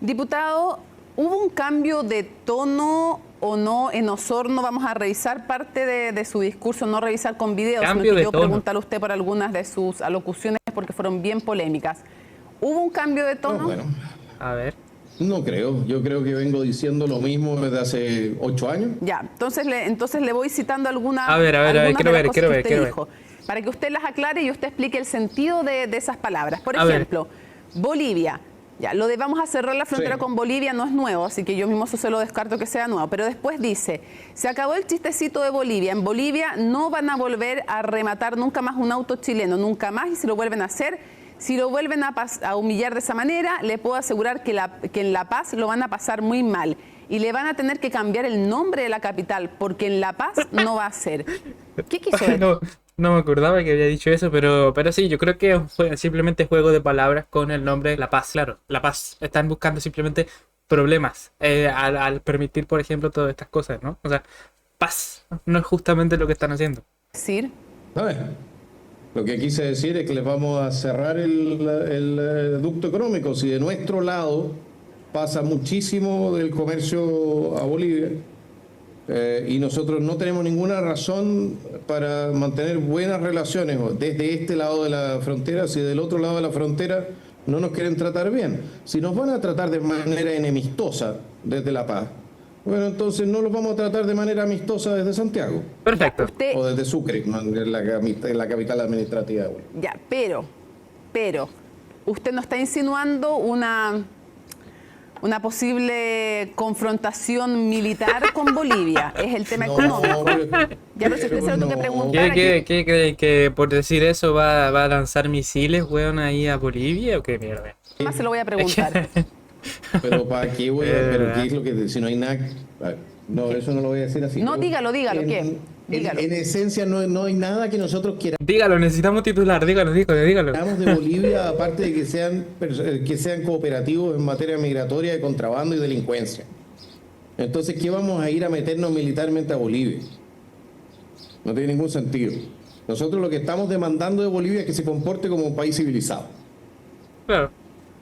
Diputado, ¿hubo un cambio de tono o no en Osorno? Vamos a revisar parte de su discurso, no revisar con videos, sino que yo preguntarle a usted por algunas de sus alocuciones porque fueron bien polémicas. ¿Hubo un cambio de tono? No, bueno, A ver. no creo. Yo creo que vengo diciendo lo mismo desde hace 8 años. Ya, entonces le voy citando algunas A ver, quiero ver. dijo, para que usted las aclare y usted explique el sentido de esas palabras. Por A ejemplo, Bolivia. Ya, lo de vamos a cerrar la frontera con Bolivia no es nuevo, así que yo mismo eso se lo descarto que sea nuevo. Pero después dice, se acabó el chistecito de Bolivia. En Bolivia no van a volver a rematar nunca más un auto chileno, nunca más, y si lo vuelven a hacer, si lo vuelven a humillar de esa manera, le puedo asegurar que en La Paz lo van a pasar muy mal. Y le van a tener que cambiar el nombre de la capital, porque en La Paz no va a ser. ¿Qué quiso decir? No me acordaba que había dicho eso, pero sí, yo creo que fue simplemente juego de palabras con el nombre La Paz. Claro, La Paz. Están buscando simplemente problemas al permitir, por ejemplo, todas estas cosas, ¿no? O sea, paz no es justamente lo que están haciendo. ¿Decir? A ver, lo que quise decir es que les vamos a cerrar el ducto económico. Si de nuestro lado pasa muchísimo del comercio a Bolivia, y nosotros no tenemos ninguna razón para mantener buenas relaciones desde este lado de la frontera, si del otro lado de la frontera no nos quieren tratar bien. Si nos van a tratar de manera enemistosa desde La Paz, bueno, entonces no los vamos a tratar de manera amistosa desde Santiago. Perfecto. O desde Sucre, en la capital administrativa. Ya, pero, usted no está insinuando una posible confrontación militar con Bolivia. Es el tema económico. Ya, pero si usted se lo tengo que preguntar... ¿Qué creen? ¿Que por decir eso va a lanzar misiles, weón, ahí a Bolivia o qué mierda? Más se lo voy a preguntar. Pero ¿para qué voy a...? ¿Pero qué es lo que...? Si no hay nada... No, eso no lo voy a decir así. No, dígalo, ¿qué? Dígalo. En esencia no hay nada que nosotros queramos. Dígalo, necesitamos titular, dígalo. Hablamos de Bolivia, aparte de que sean cooperativos en materia migratoria, de contrabando y delincuencia. Entonces, ¿qué vamos a ir a meternos militarmente a Bolivia? No tiene ningún sentido. Nosotros lo que estamos demandando de Bolivia es que se comporte como un país civilizado. Claro.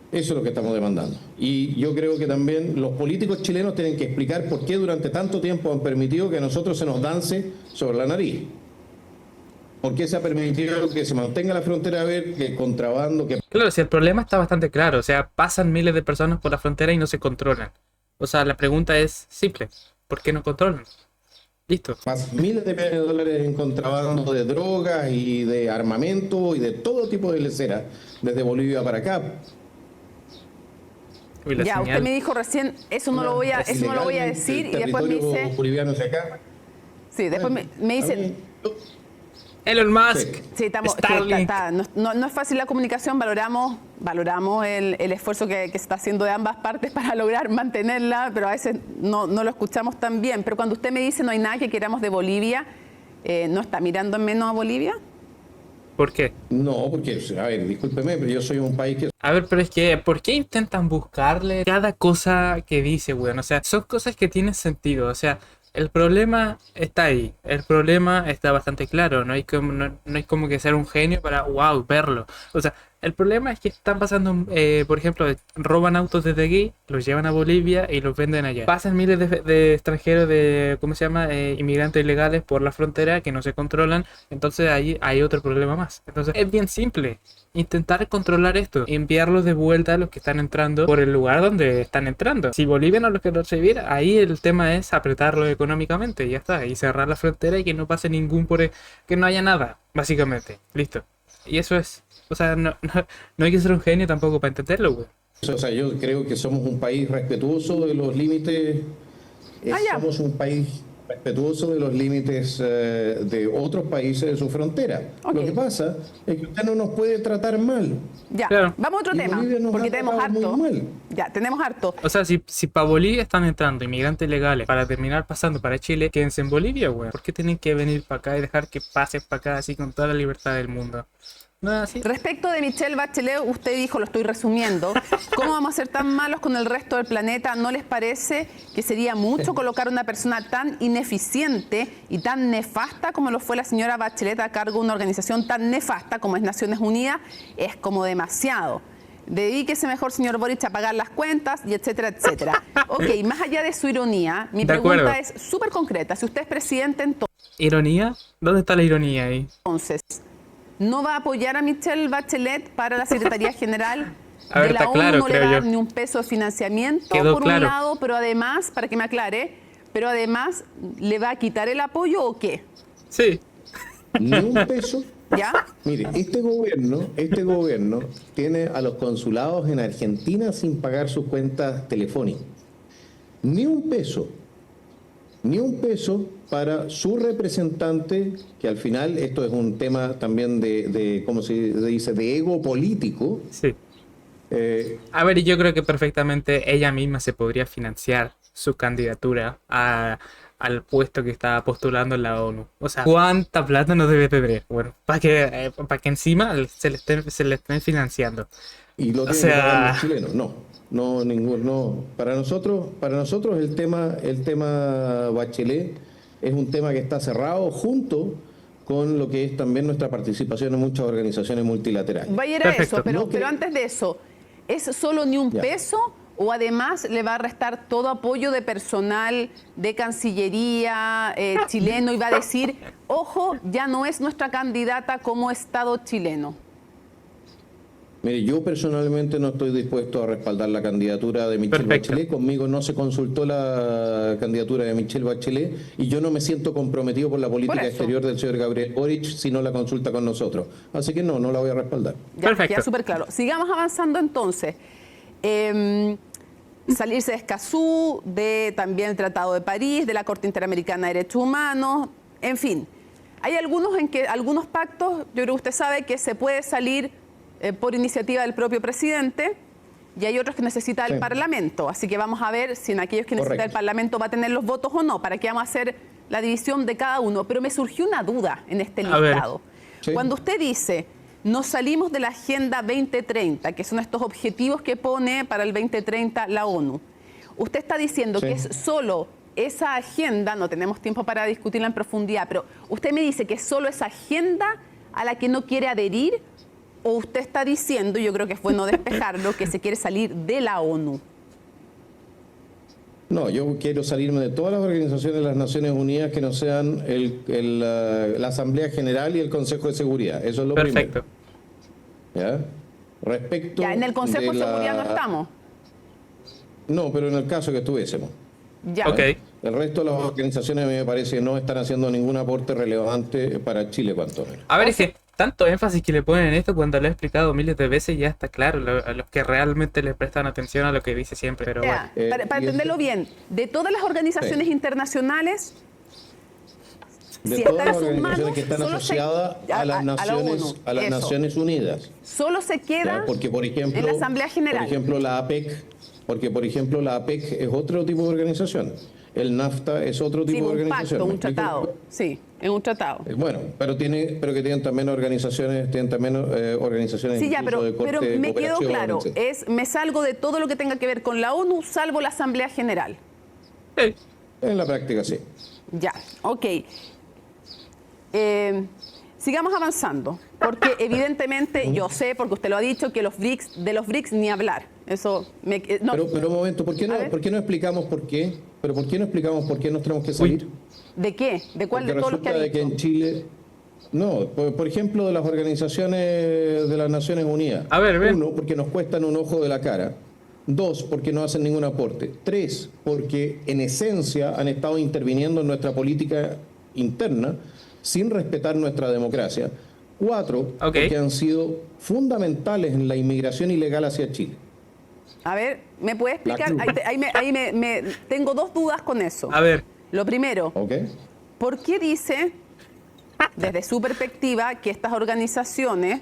Eso es lo que estamos demandando. Y yo creo que también los políticos chilenos tienen que explicar por qué durante tanto tiempo han permitido que a nosotros se nos dance sobre la nariz. ¿Por qué se ha permitido que se mantenga la frontera abierta, que el contrabando... Claro, si el problema está bastante claro. O sea, pasan miles de personas por la frontera y no se controlan. O sea, la pregunta es simple. ¿Por qué no controlan? Listo. Más miles de millones de dólares en contrabando de drogas y de armamento y de todo tipo de leceras desde Bolivia para acá. Ya, usted me dijo recién, eso no lo voy a decir, y después me dice... boliviano hacia acá. Sí, después me dice... Elon Musk. Sí, no es fácil la comunicación, valoramos el esfuerzo que se está haciendo de ambas partes para lograr mantenerla, pero a veces no lo escuchamos tan bien. Pero cuando usted me dice no hay nada que queramos de Bolivia, ¿no está mirando en menos a Bolivia? ¿Por qué? No, porque, a ver, discúlpeme, pero yo soy un país que... A ver, pero es que, ¿por qué intentan buscarle cada cosa que dice, weón? O sea, son cosas que tienen sentido, o sea... El problema está ahí, el problema está bastante claro, no hay como que ser un genio para, wow, verlo. O sea, el problema es que están pasando, por ejemplo, roban autos desde aquí, los llevan a Bolivia y los venden allá. Pasan miles de extranjeros, ¿cómo se llama? Inmigrantes ilegales por la frontera que no se controlan, entonces ahí hay otro problema más. Entonces es bien simple. Intentar controlar esto, enviarlos de vuelta a los que están entrando por el lugar donde están entrando. Si Bolivia no los quiere recibir, ahí el tema es apretarlo económicamente y ya está, y cerrar la frontera y que no pase que no haya nada, básicamente, listo. Y eso es, o sea, no hay que ser un genio tampoco para entenderlo, güey. O sea, yo creo que somos un país respetuoso de los límites, somos un país respetuoso de los límites de otros países de su frontera. Okay. Lo que pasa es que usted no nos puede tratar mal. Ya, claro. Vamos a otro tema, porque tenemos harto. Ya, tenemos harto. O sea, si para Bolivia están entrando inmigrantes legales para terminar pasando para Chile, quédense en Bolivia, güey. ¿Por qué tienen que venir para acá y dejar que pasen para acá así con toda la libertad del mundo? No, así. Respecto de Michelle Bachelet, usted dijo, lo estoy resumiendo, ¿cómo vamos a ser tan malos con el resto del planeta? ¿No les parece que sería mucho colocar a una persona tan ineficiente y tan nefasta como lo fue la señora Bachelet a cargo de una organización tan nefasta como es Naciones Unidas? Es como demasiado. Dedíquese mejor, señor Boric, a pagar las cuentas y etcétera, etcétera. Ok, más allá de su ironía, mi De acuerdo. pregunta es súper concreta. Si usted es presidente, ¿Ironía? ¿Dónde está la ironía ahí? entonces, ¿no va a apoyar a Michelle Bachelet para la Secretaría General A ver, de la está ONU? claro, No le va a creo dar yo. ni un peso de financiamiento, Quedó por claro. un lado, pero además, para que me aclare, pero además, ¿le va a quitar el apoyo o qué? Sí. Ni un peso. ¿Ya? Mire, este gobierno tiene a los consulados en Argentina sin pagar sus cuentas telefónicas. Ni un peso para su representante, que al final esto es un tema también de ¿cómo se dice?, de ego político. Sí. Eh, A ver, y yo creo que perfectamente ella misma se podría financiar su candidatura al puesto que está postulando en la ONU. O sea, ¿cuánta plata no debe tener? Bueno, para que encima se le estén financiando. y lo O tienen que pagar sea, los chilenos. No, ninguno. No. Para nosotros el tema Bachelet es un tema que está cerrado junto con lo que es también nuestra participación en muchas organizaciones multilaterales. Va a ir a Perfecto. eso, pero, No pero creo- antes de eso, ¿es solo ni un Ya. peso o además le va a restar todo apoyo de personal de Cancillería chileno y va a decir, ojo, ya no es nuestra candidata como Estado chileno? Mire, yo personalmente no estoy dispuesto a respaldar la candidatura de Michelle Perfecto. Bachelet. Conmigo no se consultó la candidatura de Michelle Bachelet y yo no me siento comprometido por la política eso. exterior del señor Gabriel Boric si no la consulta con nosotros. Así que no la voy a respaldar. Ya, Perfecto. queda súper claro. Sigamos avanzando entonces. Salirse de Escazú, de también el Tratado de París, de la Corte Interamericana de Derechos Humanos, en fin. Hay algunos pactos, yo creo que usted sabe que se puede salir por iniciativa del propio presidente y hay otros que necesita el Sí. Parlamento. Así que vamos a ver si en aquellos que necesita el Correcto. Parlamento va a tener los votos o no, para que vamos a hacer la división de cada uno. Pero me surgió una duda en este A ver. listado. Sí. Cuando usted dice, nos salimos de la Agenda 2030, que son estos objetivos que pone para el 2030 la ONU, usted está diciendo Sí. que es solo esa agenda, no tenemos tiempo para discutirla en profundidad, pero usted me dice que es solo esa agenda a la que no quiere adherir, o usted está diciendo, y yo creo que es bueno despejarlo, que se quiere salir de la ONU. No, yo quiero salirme de todas las organizaciones de las Naciones Unidas que no sean la Asamblea General y el Consejo de Seguridad. Eso es lo perfecto. primero. ¿Ya? Respecto Ya en el Consejo de la- Seguridad no estamos. No, pero en el caso que estuviésemos. Ya. Ok. El resto de las organizaciones a mí me parece que no están haciendo ningún aporte relevante para Chile, cuanto menos. A ver, es que tanto énfasis que le ponen en esto cuando lo he explicado miles de veces ya está claro, a los que realmente le prestan atención a lo que dice siempre, pero bueno. Ya, para y entenderlo eso- bien, de todas las organizaciones Sí. internacionales, De si todas están las sus organizaciones manos, que están solo se- asociadas a las la Naciones, ONU, a las eso. Naciones Unidas. Solo se ¿Ya? queda Porque por ejemplo, en la Asamblea General. Por ejemplo, la APEC es otro tipo de organización. El NAFTA es otro Sí, tipo de un organización. pacto, ¿Me un explico? tratado. Sí, es un tratado. Bueno, pero que tienen también organizaciones, organizaciones Sí, ya, incluso de pero corte me quedó cooperación, claro. etcétera. Me salgo de todo lo que tenga que ver con la ONU, salvo la Asamblea General. Sí. En la práctica, sí. Ya, ok. Sigamos avanzando, porque evidentemente yo sé, porque usted lo ha dicho, que de los BRICS ni hablar. Eso no. Pero un momento, ¿por qué A ver. por qué no explicamos por qué? ¿Pero por qué no explicamos por qué nos tenemos que salir? ¿De qué? ¿De cuál Porque de todos los que ha resulta de que dicho? en Chile... No, por ejemplo, de las organizaciones de las Naciones Unidas. A ver, ven. Uno, porque nos cuestan un ojo de la cara. Dos, porque no hacen ningún aporte. Tres, porque en esencia han estado interviniendo en nuestra política interna sin respetar nuestra democracia. Cuatro, Ok. porque han sido fundamentales en la inmigración ilegal hacia Chile. A ver, ¿me puede explicar? La cruz. Tengo dos dudas con eso. A ver, Lo primero, ¿Ok? ¿por qué dice, desde su perspectiva, que estas organizaciones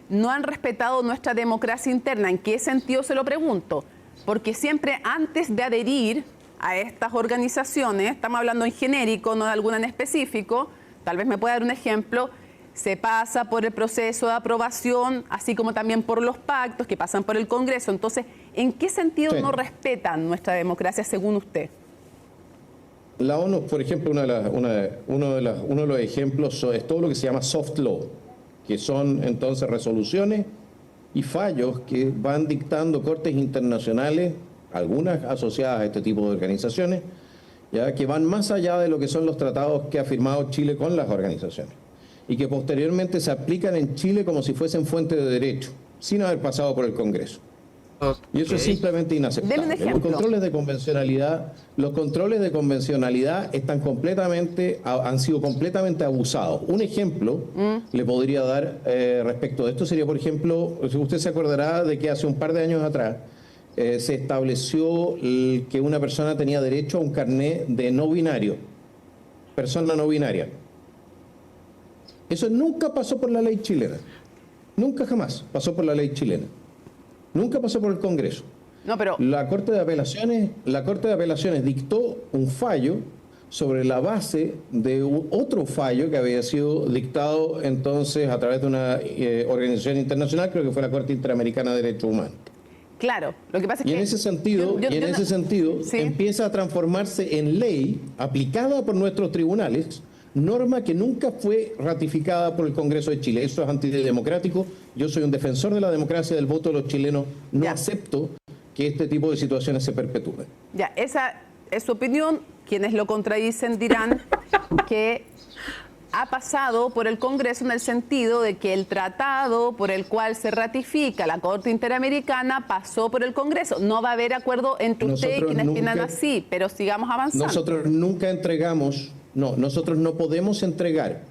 no han respetado nuestra democracia interna? ¿En qué sentido se lo pregunto? Porque siempre antes de adherir a estas organizaciones, estamos hablando en genérico, no de alguna en específico, tal vez me pueda dar un ejemplo, se pasa por el proceso de aprobación, así como también por los pactos que pasan por el Congreso. Entonces, ¿en qué sentido Sí. no respetan nuestra democracia según usted? La ONU, por ejemplo, uno de los ejemplos es todo lo que se llama soft law, que son entonces resoluciones y fallos que van dictando cortes internacionales, algunas asociadas a este tipo de organizaciones, ya que van más allá de lo que son los tratados que ha firmado Chile con las organizaciones y que posteriormente se aplican en Chile como si fuesen fuente de derecho, sin haber pasado por el Congreso. Y eso es simplemente inaceptable. Denme un ejemplo. Los controles de convencionalidad han sido completamente abusados. Un ejemplo le podría dar respecto de esto sería, por ejemplo, usted se acordará de que hace un par de años atrás se estableció que una persona tenía derecho a un carnet de no binario, persona no binaria. Eso nunca pasó por la ley chilena. Nunca jamás pasó por la ley chilena. Nunca pasó por el Congreso. No, pero La Corte de Apelaciones dictó un fallo sobre la base de otro fallo que había sido dictado entonces a través de una organización internacional, creo que fue la Corte Interamericana de Derechos Humanos. claro, lo que pasa es Y que en ese sentido Sí. empieza a transformarse en ley aplicada por nuestros tribunales, norma que nunca fue ratificada por el Congreso de Chile. Eso es antidemocrático. Yo soy un defensor de la democracia y del voto de los chilenos. No Ya. acepto que este tipo de situaciones se perpetúen. ya, esa es su opinión. Quienes lo contradicen dirán que ha pasado por el Congreso en el sentido de que el tratado por el cual se ratifica la Corte Interamericana pasó por el Congreso. No va a haber acuerdo entre usted y Nosotros quienes nunca- opinan así, pero sigamos avanzando. Nosotros nunca entregamos, nosotros no podemos entregar,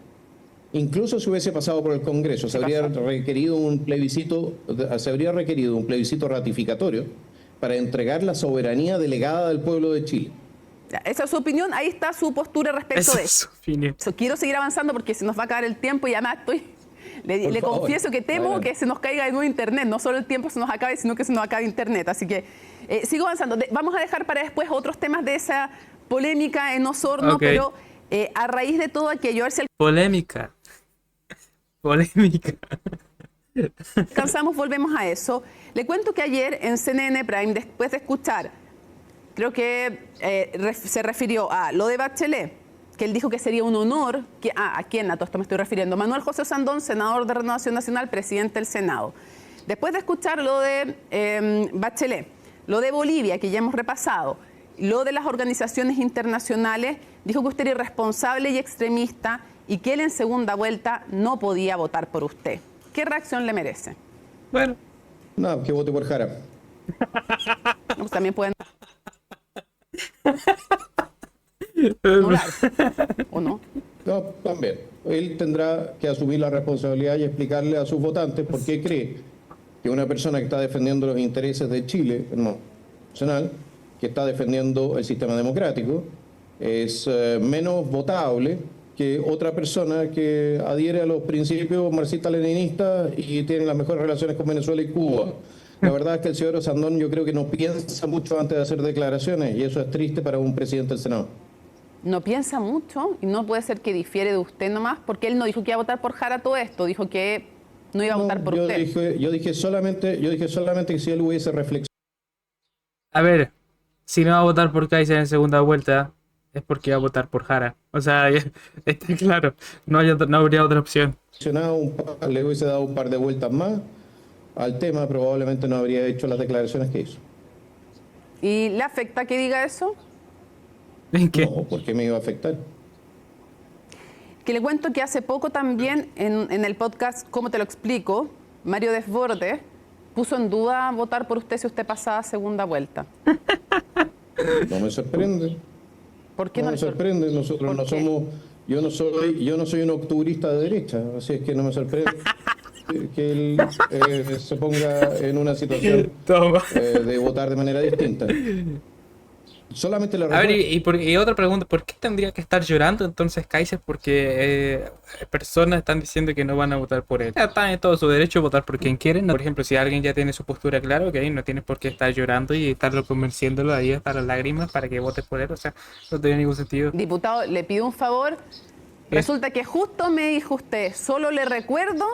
incluso si hubiese pasado por el Congreso, se habría requerido un plebiscito ratificatorio para entregar la soberanía delegada del pueblo de Chile. Ya, esa es su opinión, ahí está su postura respecto Esa de es eso. su opinión. Quiero seguir avanzando porque se nos va a acabar el tiempo y además le favor, confieso que temo adelante. que se nos caiga de nuevo internet. No solo el tiempo se nos acabe, sino que se nos acabe internet. Así que sigo avanzando. Vamos a dejar para después otros temas de esa polémica en Osorno, Ok. pero a raíz de todo aquello, a ver si Polémica. Polémica. alcanzamos, volvemos a eso. Le cuento que ayer en CNN Prime, después de escuchar, creo que se refirió a lo de Bachelet, que él dijo que sería un honor, ¿a quién? A todo esto me estoy refiriendo. Manuel José Sandón, senador de Renovación Nacional, presidente del Senado. Después de escuchar lo de Bachelet, lo de Bolivia, que ya hemos repasado, lo de las organizaciones internacionales, dijo que usted era irresponsable y extremista y que él en segunda vuelta no podía votar por usted. ¿Qué reacción le merece? Bueno, No, que vote por Jara. Pues también pueden anular, ¿o no? No, también. Él tendrá que asumir la responsabilidad y explicarle a sus votantes por qué cree que una persona que está defendiendo los intereses de Chile, no, nacional, que está defendiendo el sistema democrático, es menos votable que otra persona que adhiere a los principios marxistas-leninistas y tiene las mejores relaciones con Venezuela y Cuba. La verdad es que el señor Sandón yo creo que no piensa mucho antes de hacer declaraciones y eso es triste para un presidente del Senado. No piensa mucho y no puede ser que difiere de usted nomás, porque él no dijo que iba a votar por Jara todo esto, dijo que no iba a votar por usted. Yo dije solamente que si él hubiese reflexionado. a ver, si no va a votar por Kaiser en segunda vuelta, es porque va a votar por Jara. O sea, ya está claro, no habría otra opción. Le hubiese dado un par de vueltas más al tema, probablemente no habría hecho las declaraciones que hizo. ¿Y le afecta que diga eso? ¿En qué? No, ¿por qué me iba a afectar? Que le cuento que hace poco también en el podcast ¿Cómo te lo explico?, Mario Desbordes puso en duda votar por usted si usted pasaba segunda vuelta. No me sorprende. ¿Por qué No no me le sorprende? sorprende. Nosotros ¿Por no qué? somos. Yo no soy un octubrista de derecha, así es que no me sorprende que él se ponga en una situación Toma. de votar de manera distinta. Solamente le A ver, recuerdo. y otra pregunta, ¿por qué tendría que estar llorando entonces Kaiser? Porque personas están diciendo que no van a votar por él. Están en todo su derecho a votar por quien quieren. Por ejemplo, si alguien ya tiene su postura clara, ok, no tienes por qué estar llorando y estarlo convenciéndolo ahí hasta las lágrimas para que vote por él. O sea, no tiene ningún sentido. Diputado, le pido un favor. Resulta que justo me dijo usted, solo le recuerdo,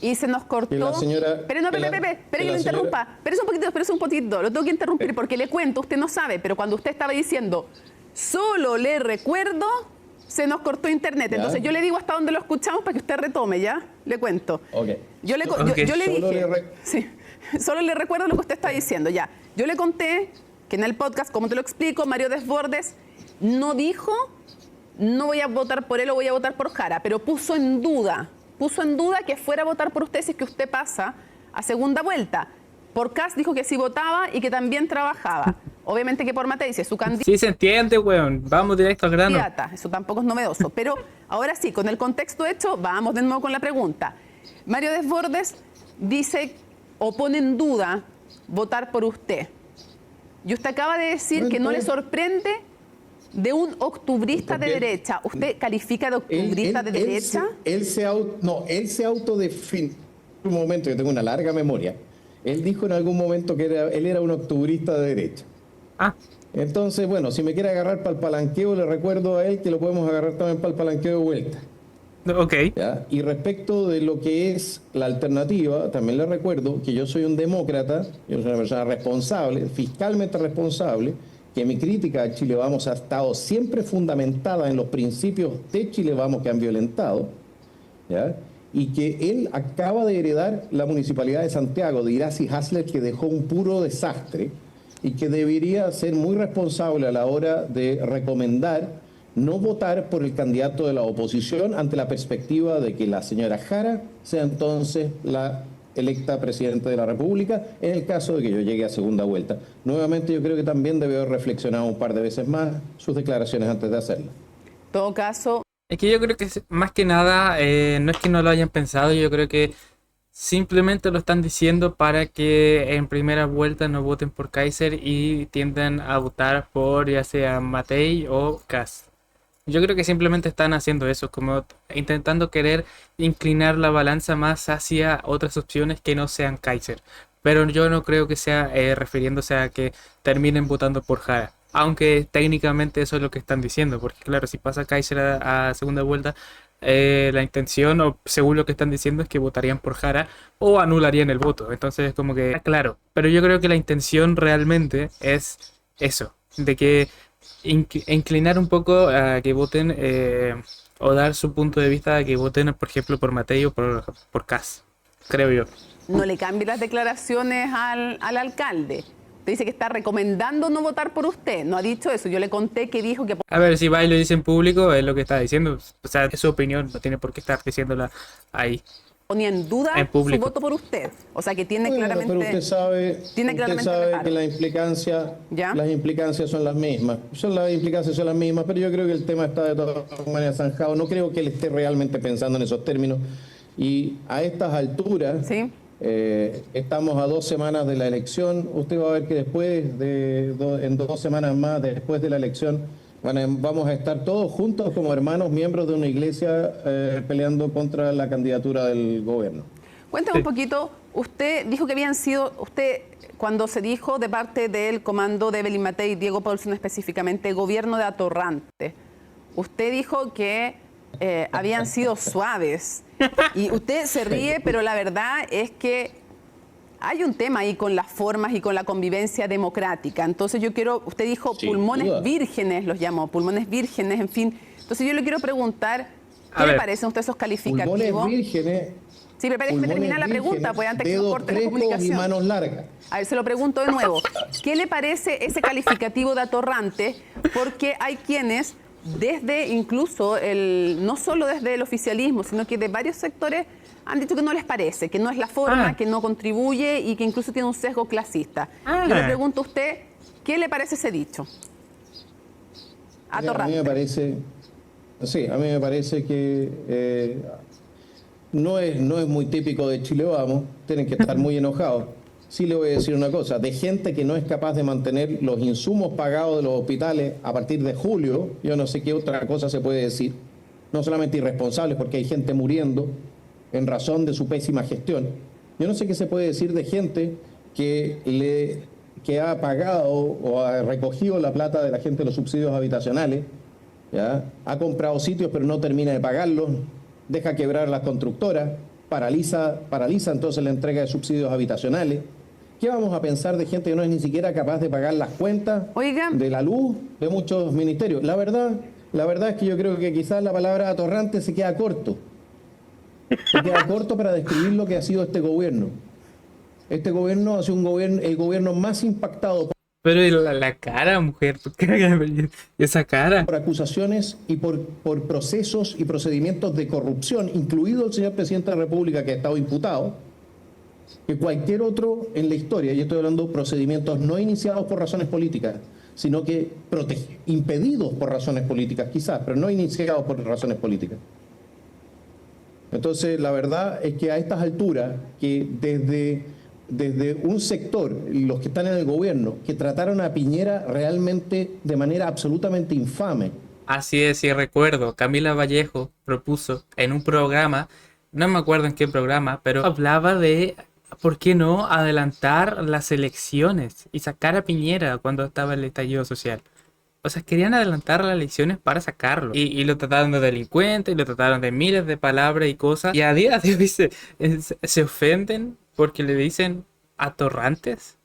y se nos cortó. Que la señora- Pero no, que la- espere que que la lo interrumpa. señora- Espérese un poquito, lo tengo que interrumpir porque le cuento, usted no sabe, pero cuando usted estaba diciendo, solo le recuerdo, se nos cortó internet. ¿Ya? Entonces yo le digo hasta dónde lo escuchamos para que usted retome, ¿ya? Le cuento. Ok. Yo le Ok. dije, sí, solo le recuerdo lo que usted está diciendo, ya. Yo le conté que en el podcast, como te lo explico, Mario Desbordes no dijo, no voy a votar por él o voy a votar por Jara, pero puso en duda que fuera a votar por usted si es que usted pasa a segunda vuelta. Por Kast dijo que sí votaba y que también trabajaba. Obviamente que por Matei, si es su candidato. Sí se entiende, weón. Vamos directo al grano. Eso tampoco es novedoso. Pero ahora sí, con el contexto hecho, vamos de nuevo con la pregunta. Mario Desbordes dice o pone en duda votar por usted. Y usted acaba de decir que no le sorprende de un octubrista de derecha. ¿Usted califica de octubrista de derecha? Él se autodefine. En un momento, yo tengo una larga memoria. Él dijo en algún momento que él era un octubrista de derecha. Ah, Entonces, bueno, si me quiere agarrar para el palanqueo, le recuerdo a él que lo podemos agarrar también para el palanqueo de vuelta. ok. ¿Ya? Y respecto de lo que es la alternativa, también le recuerdo que yo soy un demócrata, yo soy una persona responsable, fiscalmente responsable, que mi crítica a Chile Vamos ha estado siempre fundamentada en los principios de Chile Vamos que han violentado, ¿ya? Y que él acaba de heredar la Municipalidad de Santiago, de Iracy Hasler, que dejó un puro desastre y que debería ser muy responsable a la hora de recomendar no votar por el candidato de la oposición ante la perspectiva de que la señora Jara sea entonces la electa presidenta de la República, en el caso de que yo llegue a segunda vuelta. Nuevamente yo creo que también debe haber reflexionado un par de veces más sus declaraciones antes de hacerlo. En todo caso, Es que yo creo que más que nada, no es que no lo hayan pensado, yo creo que simplemente lo están diciendo para que en primera vuelta no voten por Kaiser y tiendan a votar por ya sea Matei o Kast. Yo creo que simplemente están haciendo eso, como intentando querer inclinar la balanza más hacia otras opciones que no sean Kaiser. Pero yo no creo que sea refiriéndose a que terminen votando por Jara. Aunque técnicamente eso es lo que están diciendo, porque claro, si pasa Kaiser a segunda vuelta, la intención, o según lo que están diciendo, es que votarían por Jara o anularían el voto. Entonces es como que, claro, pero yo creo que la intención realmente es eso, de que inclinar un poco a que voten o dar su punto de vista a que voten, por ejemplo, por Matei o por Kast, creo yo. no le cambie las declaraciones al alcalde. Te dice que está recomendando no votar por usted. No ha dicho eso. Yo le conté que dijo que A ver, si va y lo dice en público, es lo que está diciendo. O sea, es su opinión, no tiene por qué estar diciéndola ahí. ponía en duda En su público. voto por usted. O sea, que tiene Bueno, claramente... pero tiene claramente sabe reparo. que ¿Ya? las implicancias son las mismas. Las implicancias son las mismas, pero yo creo que el tema está de todas maneras zanjado. No creo que él esté realmente pensando en esos términos. Y a estas alturas, Sí. estamos a 2 semanas de la elección. Usted va a ver que después en 2 semanas más, después de la elección, vamos a estar todos juntos como hermanos, miembros de una iglesia, peleando contra la candidatura del gobierno. Cuéntame un poquito, usted dijo que habían sido, cuando se dijo de parte del comando de Evelyn Matei y Diego Paulsen específicamente, gobierno de atorrante, usted dijo que habían sido suaves. Y usted se ríe, pero la verdad es que hay un tema ahí con las formas y con la convivencia democrática. Entonces usted dijo Sin pulmones duda. vírgenes, los llamó, pulmones vírgenes, en fin. Entonces yo le quiero preguntar, ¿qué A le ver. parecen a usted esos calificativos? Pulmones vírgenes. Sí, pero déjeme terminar la pregunta, pues antes que nos dedos corte la crespos y comunicación. manos largas. A ver, se lo pregunto de nuevo. ¿Qué le parece ese calificativo de atorrante? Porque hay quienes, desde incluso, no solo desde el oficialismo, sino que de varios sectores, han dicho que no les parece, que no es la forma, que no contribuye y que incluso tiene un sesgo clasista. Yo le pregunto a usted, ¿qué le parece ese dicho? A mí Atorrante. me parece, sí, a mí me parece que no es muy típico de Chile Vamos, tienen que estar muy enojados. Sí le voy a decir una cosa, de gente que no es capaz de mantener los insumos pagados de los hospitales a partir de julio, yo no sé qué otra cosa se puede decir, no solamente irresponsables porque hay gente muriendo en razón de su pésima gestión. Yo no sé qué se puede decir de gente que ha pagado o ha recogido la plata de la gente de los subsidios habitacionales, ¿ya? Ha comprado sitios pero no termina de pagarlos, deja quebrar las constructoras, paraliza entonces la entrega de subsidios habitacionales. ¿Qué vamos a pensar de gente que no es ni siquiera capaz de pagar las cuentas Oiga. de la luz de muchos ministerios? La verdad, La verdad es que yo creo que quizás la palabra atorrante se queda corto. Se queda corto para describir lo que ha sido este gobierno. Este gobierno ha sido el gobierno más impactado Pero y la cara, mujer, ¿por qué esa cara? por acusaciones y por procesos y procedimientos de corrupción, incluido el señor presidente de la República, que ha estado imputado, que cualquier otro en la historia. Y estoy hablando de procedimientos no iniciados por razones políticas, sino que impedidos por razones políticas, quizás, pero no iniciados por razones políticas. Entonces, la verdad es que a estas alturas, que desde un sector, los que están en el gobierno, que trataron a Piñera realmente de manera absolutamente infame. Así es, sí recuerdo, Camila Vallejo propuso en un programa, no me acuerdo en qué programa, pero hablaba de, ¿por qué no adelantar las elecciones y sacar a Piñera cuando estaba el estallido social? O sea, querían adelantar las elecciones para sacarlo. Y lo trataron de delincuente, y lo trataron de miles de palabras y cosas. Y a día de hoy se ofenden porque le dicen atorrantes.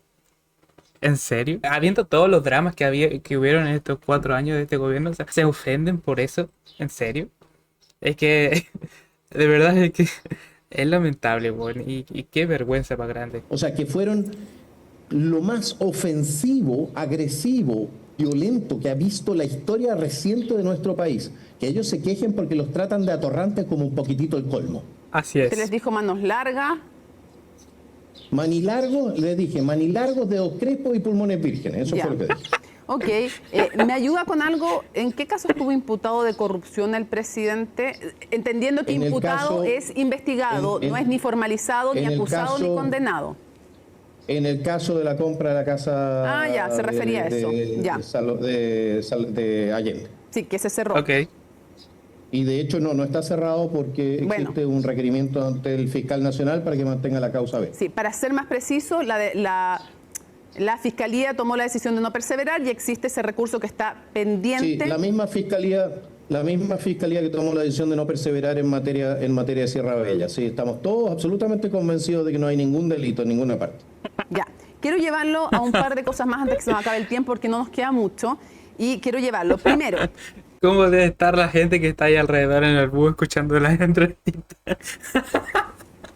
¿En serio? Habiendo todos los dramas que hubieron en estos 4 años de este gobierno, o sea, ¿se ofenden por eso? ¿En serio? Es que, de verdad, es que es lamentable, bueno, y qué vergüenza más grande. O sea, que fueron lo más ofensivo, agresivo, violento que ha visto la historia reciente de nuestro país. Que ellos se quejen porque los tratan de atorrantes como un poquitito el colmo. Así es. Se les dijo manos largas. Manilargos, les dije, manilargos, dedos crespos y pulmones vírgenes. Eso Ya. fue lo que dije. Ok, ¿me ayuda con algo? ¿En qué caso estuvo imputado de corrupción el presidente? Entendiendo que En el imputado caso- es investigado, no es ni formalizado, ni en el acusado, ni caso- condenado. En el caso de la compra de la casa Ah, ya, se refería a eso. Ya. de Allende. Sí, que se cerró. Ok. Y de hecho no está cerrado porque Bueno. existe un requerimiento ante el fiscal nacional para que mantenga la causa B. Sí, para ser más preciso, la Fiscalía tomó la decisión de no perseverar y existe ese recurso que está Sí, pendiente. la misma fiscalía que tomó la decisión de no perseverar en materia de Sierra Bella. Sí, estamos todos absolutamente convencidos de que no hay ningún delito en ninguna parte. Ya, quiero llevarlo a un par de cosas más antes que se nos acabe el tiempo porque no nos queda mucho. Y quiero llevarlo. Primero, ¿Cómo debe estar la gente que está ahí alrededor en el bus escuchando las entrevistas?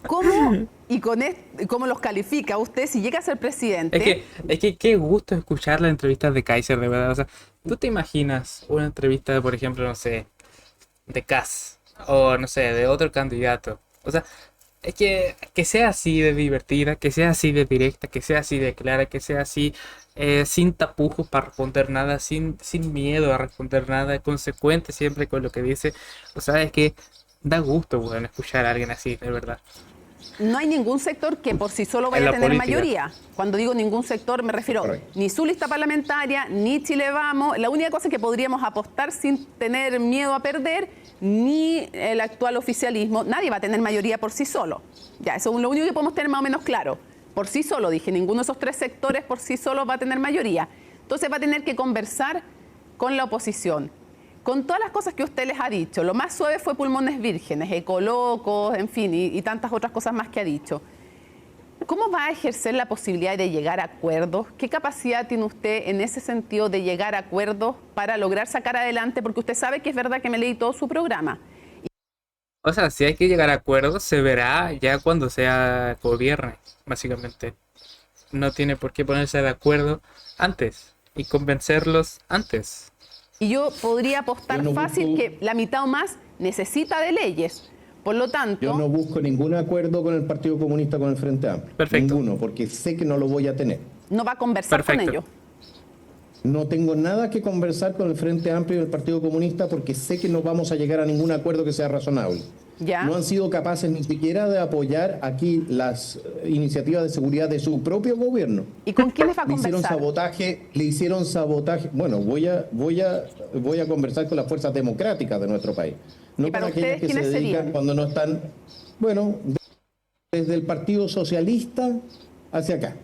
¿cómo y cómo los califica usted si llega a ser presidente? Es que qué gusto escuchar las entrevistas de Kaiser, de verdad. O sea, ¿tú te imaginas una entrevista, por ejemplo, no sé, de Kast o no sé, de otro candidato? O sea, es que sea así de divertida, que sea así de directa, que sea así de clara, que sea así sin tapujos para responder nada, sin miedo a responder nada, consecuente siempre con lo que dice. O sea, es que da gusto, bueno, escuchar a alguien así, de verdad. No hay ningún sector que por sí solo vaya En a la tener política. mayoría. Cuando digo ningún sector me refiero Correcto. ni su lista parlamentaria, ni Chile Vamos. La única cosa que podríamos apostar sin tener miedo a perder, ni el actual oficialismo, nadie va a tener mayoría por sí solo. Ya, eso es lo único que podemos tener más o menos claro. Por sí solo, dije, ninguno de esos 3 sectores por sí solo va a tener mayoría. Entonces va a tener que conversar con la oposición. Con todas las cosas que usted les ha dicho, lo más suave fue pulmones vírgenes, ecolocos, en fin, y tantas otras cosas más que ha dicho. ¿Cómo va a ejercer la posibilidad de llegar a acuerdos? ¿Qué capacidad tiene usted en ese sentido de llegar a acuerdos para lograr sacar adelante? Porque usted sabe que es verdad que me leí todo su programa. O sea, si hay que llegar a acuerdos, se verá ya cuando sea gobierne, básicamente. No tiene por qué ponerse de acuerdo antes y convencerlos antes. Y yo podría apostar Yo no fácil busco- que la mitad o más necesita de leyes. Por lo tanto, Yo no busco ningún acuerdo con el Partido Comunista, con el Frente Amplio. Perfecto. Ninguno, porque sé que no lo voy a tener. no va a conversar con Perfecto. ellos. No tengo nada que conversar con el Frente Amplio y el Partido Comunista porque sé que no vamos a llegar a ningún acuerdo que sea razonable. ¿Ya? No han sido capaces ni siquiera de apoyar aquí las iniciativas de seguridad de su propio gobierno. ¿Y con quién les va a Le hicieron sabotaje. Bueno, voy a conversar con las fuerzas democráticas de nuestro país. No ¿Y para con aquellas ustedes que se quiénes dedican serían? cuando no están, bueno, desde el Partido Socialista hacia acá.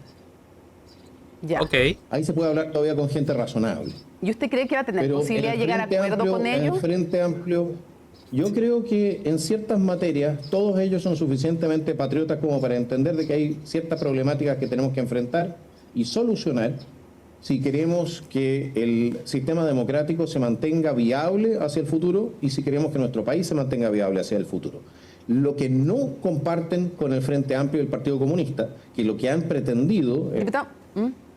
Ya. Ok. Ahí se puede hablar todavía con gente razonable. ¿Y usted cree que va a tener Pero posibilidad de en el llegar a Frente acuerdo Amplio- con en el ellos? Frente Amplio, yo creo que en ciertas materias todos ellos son suficientemente patriotas como para entender de que hay ciertas problemáticas que tenemos que enfrentar y solucionar si queremos que el sistema democrático se mantenga viable hacia el futuro y si queremos que nuestro país se mantenga viable hacia el futuro. Lo que no comparten con el Frente Amplio y el Partido Comunista, que lo que han pretendido,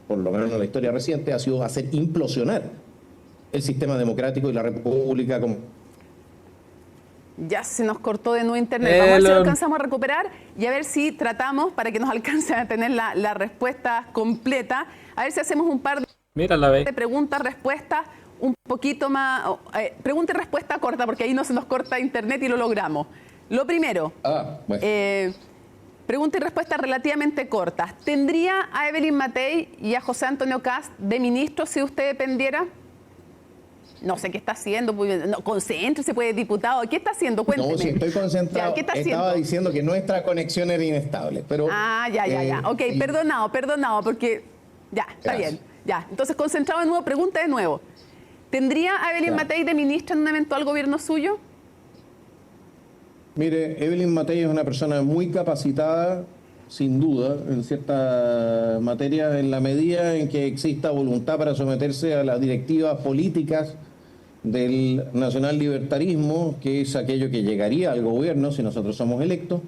por lo menos en la historia reciente, ha sido hacer implosionar el sistema democrático y la república como... Ya se nos cortó de nuevo internet. Vamos a ver si lo alcanzamos a recuperar y a ver si tratamos, para que nos alcance a tener la respuesta completa, a ver si hacemos un par de preguntas, respuestas, un poquito más... pregunta y respuesta corta, porque ahí no se nos corta internet y lo logramos. Lo primero, pregunta y respuesta relativamente cortas. ¿Tendría a Evelyn Matei y a José Antonio Kast de ministros si usted dependiera? No sé qué está haciendo, no, concéntrese, puede, diputado. ¿Qué está haciendo? Cuénteme. No, si estoy concentrado. Ya, ¿qué está Estaba haciendo? diciendo que nuestra conexión era inestable, pero... Ya. Ok, perdonado, porque... Ya, está bien. Ya, entonces concentrado de nuevo, pregunta de nuevo. ¿Tendría a Evelyn Matei de ministra en un eventual gobierno suyo? Mire, Evelyn Matei es una persona muy capacitada, sin duda, en ciertas materias, en la medida en que exista voluntad para someterse a las directivas políticas del nacional libertarismo, que es aquello que llegaría al gobierno si nosotros somos electos.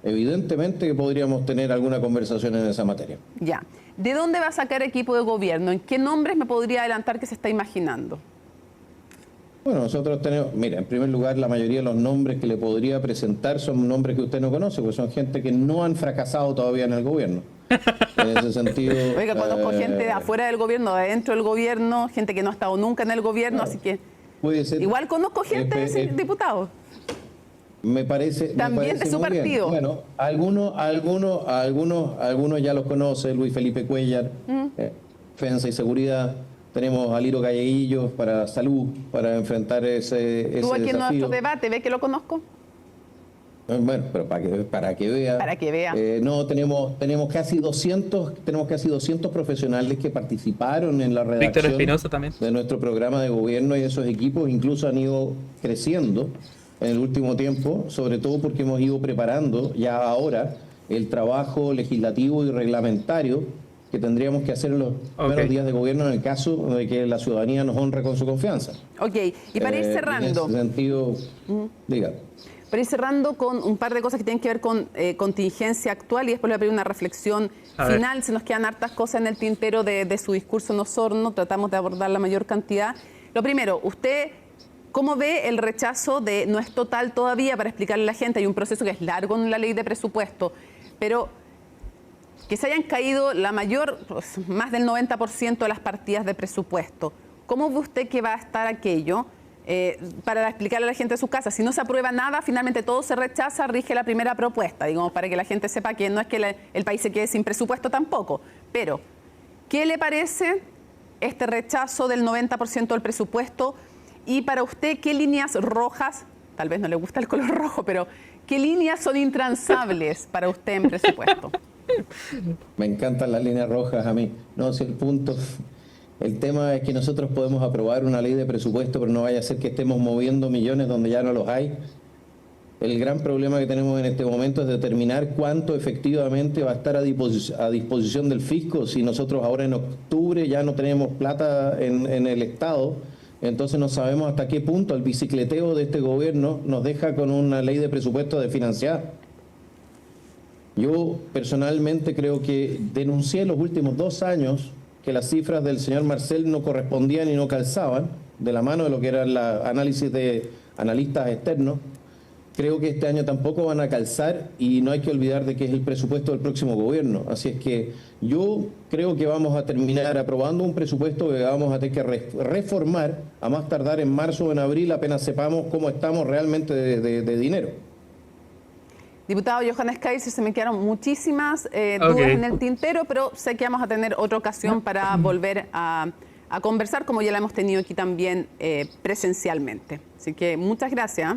Evidentemente que podríamos tener alguna conversación en esa materia. Ya. ¿De dónde va a sacar equipo de gobierno? ¿En qué nombres me podría adelantar que se está imaginando? Bueno, nosotros tenemos, mira, en primer lugar, la mayoría de los nombres que le podría presentar son nombres que usted no conoce, porque son gente que no han fracasado todavía en el gobierno. En ese sentido... Oiga, conozco gente de afuera del gobierno, de adentro del gobierno, gente que no ha estado nunca en el gobierno, claro, así que... Puede ser, igual conozco gente de diputados. Me parece... También de su partido. Bueno, algunos ya los conoce, Luis Felipe Cuellar, Defensa y Seguridad. Tenemos a Liro Galleguillos para Salud, para enfrentar ese Estuvo aquí desafío. en nuestro debate, ¿ve que lo conozco? Bueno, pero para que vea. Para que vea. No, tenemos casi 200 profesionales que participaron en la redacción Víctor Espinosa también. de nuestro programa de gobierno, y esos equipos incluso han ido creciendo en el último tiempo, sobre todo porque hemos ido preparando ya ahora el trabajo legislativo y reglamentario que tendríamos que hacer en los primeros días de gobierno en el caso de que la ciudadanía nos honre con su confianza. Ok, y para ir cerrando... En ese sentido, diga. Para ir cerrando con un par de cosas que tienen que ver con contingencia actual, y después le voy a pedir una reflexión final. Se nos quedan hartas cosas en el tintero de su discurso en Osorno, tratamos de abordar la mayor cantidad. Lo primero, usted... ¿Cómo ve el rechazo de, no es total todavía para explicarle a la gente, hay un proceso que es largo en la ley de presupuesto, pero que se hayan caído la mayor, pues, más del 90% de las partidas de presupuesto? ¿Cómo ve usted que va a estar aquello para explicarle a la gente de su casa? Si no se aprueba nada, finalmente todo se rechaza, rige la primera propuesta, digamos, para que la gente sepa que no es que el país se quede sin presupuesto tampoco. Pero, ¿qué le parece este rechazo del 90% del presupuesto? Y para usted, ¿qué líneas rojas, tal vez no le gusta el color rojo, pero qué líneas son intransables para usted en presupuesto? Me encantan las líneas rojas a mí. No, si el tema es que nosotros podemos aprobar una ley de presupuesto, pero no vaya a ser que estemos moviendo millones donde ya no los hay. El gran problema que tenemos en este momento es determinar cuánto efectivamente va a estar a disposición del fisco. Si nosotros ahora en octubre ya no tenemos plata en el Estado, entonces no sabemos hasta qué punto el bicicleteo de este gobierno nos deja con una ley de presupuesto desfinanciada. Yo personalmente creo que denuncié en los últimos 2 años que las cifras del señor Marcel no correspondían y no calzaban, de la mano de lo que era el análisis de analistas externos. Creo que este año tampoco van a calzar, y no hay que olvidar de que es el presupuesto del próximo gobierno. Así es que yo creo que vamos a terminar aprobando un presupuesto que vamos a tener que reformar a más tardar en marzo o en abril, apenas sepamos cómo estamos realmente de dinero. Diputado Johannes Kaiser, se me quedaron muchísimas dudas en el tintero, pero sé que vamos a tener otra ocasión para volver a conversar, como ya la hemos tenido aquí también presencialmente. Así que muchas gracias.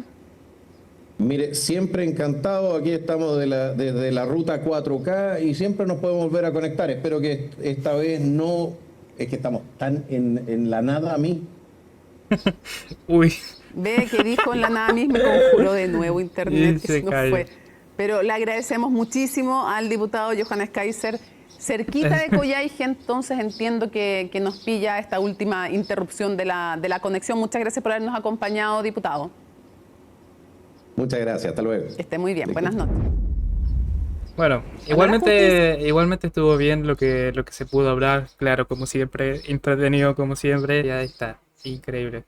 Mire, siempre encantado, aquí estamos desde la ruta 4K y siempre nos podemos volver a conectar. Espero que esta vez no, es que estamos tan en la nada a mí. Uy. Ve que dijo en la nada mismo, conjuró de nuevo internet. Se no fue. Pero le agradecemos muchísimo al diputado Johannes Kaiser Cerquita de Coyhaique, entonces entiendo que nos pilla esta última interrupción de la conexión. Muchas gracias por habernos acompañado, diputado. Muchas gracias, hasta luego. Que esté muy bien, buenas noches. Bueno, igualmente estuvo bien lo que se pudo hablar, claro, como siempre, entretenido como siempre, y ahí está, increíble.